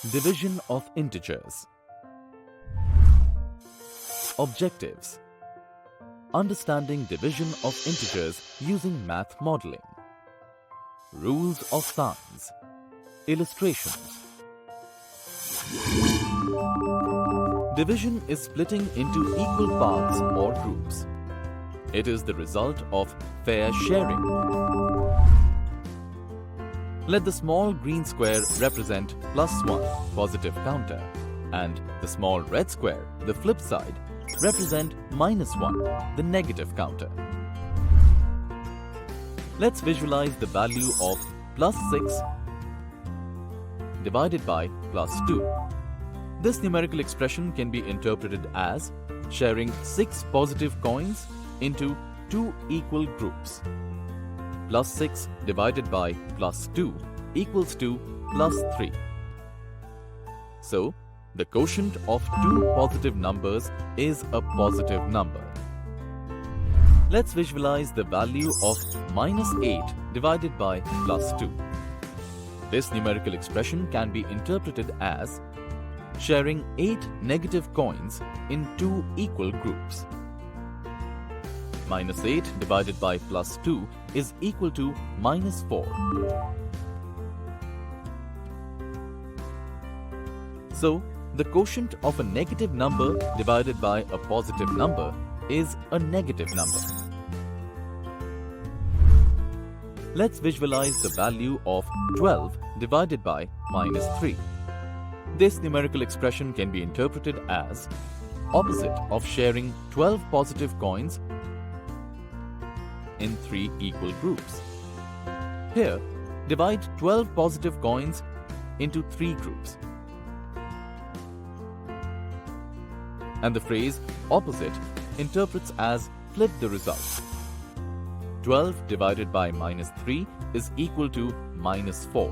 Division of integers. Objectives. Understanding division of integers using math modeling. Rules of thumbs. Illustrations. Division is splitting into equal parts or groups. It is the result of fair sharing. Let the small green square represent +1, positive counter, and the small red square, the flip side, represent -1, the negative counter. Let's visualize the value of +6 divided by +2. This numerical expression can be interpreted as sharing 6 positive coins into 2 equal groups. +6 divided by +2 equals to +3. So, the quotient of two positive numbers is a positive number. Let's visualize the value of -8 divided by +2. This numerical expression can be interpreted as sharing 8 negative coins in 2 equal groups. -8 divided by +2 is equal to -4. So, the quotient of a negative number divided by a positive number is a negative number. Let's visualize the value of 12 divided by -3. This numerical expression can be interpreted as opposite of sharing 12 positive coins in 3 equal groups. Here, divide 12 positive coins into 3 groups. And the phrase opposite interprets as flip the result. 12 divided by -3 is equal to -4.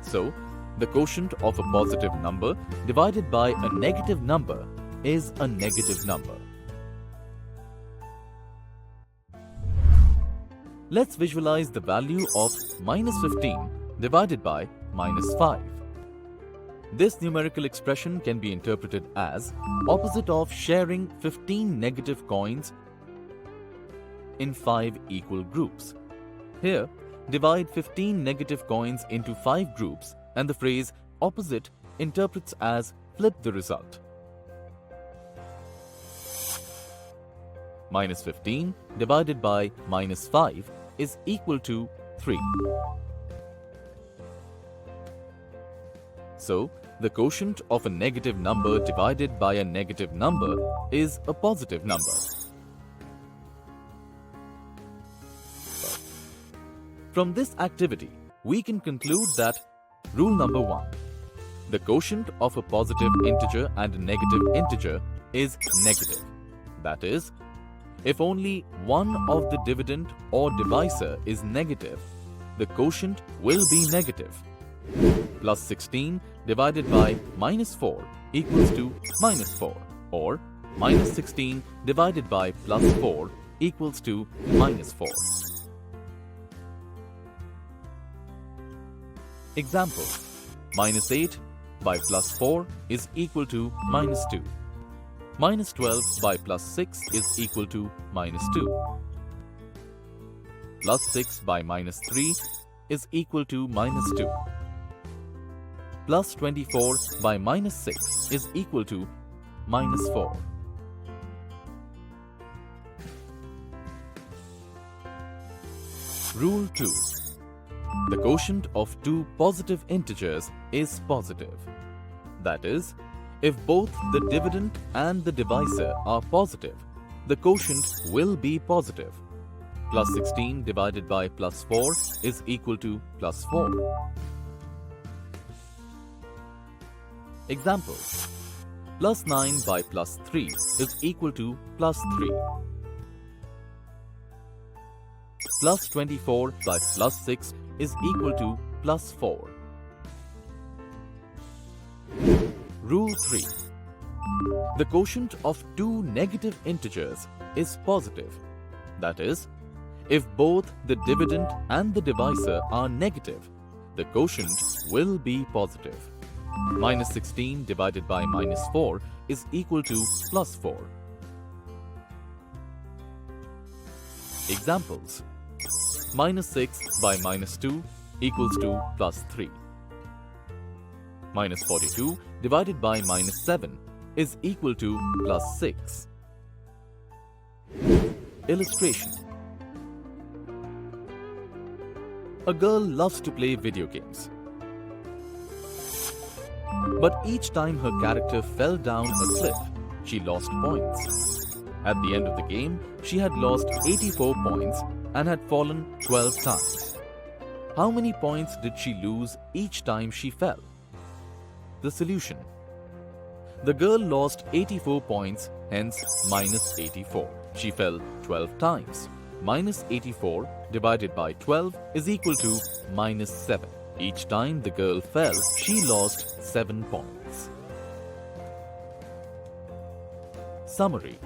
So, the quotient of a positive number divided by a negative number is a negative number. Let's visualize the value of -15 divided by -5. This numerical expression can be interpreted as opposite of sharing 15 negative coins in 5 equal groups. Here, divide 15 negative coins into 5 groups and the phrase opposite interprets as flip the result. -15 divided by -5 is equal to 3. So, the quotient of a negative number divided by a negative number is a positive number. From this activity, we can conclude that rule number 1. The quotient of a positive integer and a negative integer is negative. That is, if only one of the dividend or divisor is negative, the quotient will be negative. +16 divided by -4 equals to -4, or -16 divided by +4 equals to -4. Example: -8 by +4 is equal to -2. -12 by +6 is equal to -2. +6 by -3 is equal to -2. +24 by -6 is equal to -4. Rule 2. The quotient of two positive integers is positive. That is, if both the dividend and the divisor are positive, the quotient will be positive. +16 divided by +4 is equal to +4. Example: +9 by +3 is equal to +3. +24 by +6 is equal to +4. Rule 3. The quotient of two negative integers is positive. That is, If both the dividend and the divisor are negative, the quotient will be positive. Minus 16 divided by minus 4 is equal to plus 4. Examples. Minus 6 by minus 2 equals to plus 3. Minus 42 divided by minus 7 is equal to plus 6. Illustration. A girl loves to play video games. But each time her character fell down a cliff, she lost points. At the end of the game, she had lost 84 points and had fallen 12 times. How many points did she lose each time she fell? The solution. The girl lost 84 points, hence minus 84. She fell 12 times. Minus 84 divided by 12 is equal to minus 7. Each time the girl fell, she lost 7 points. Summary.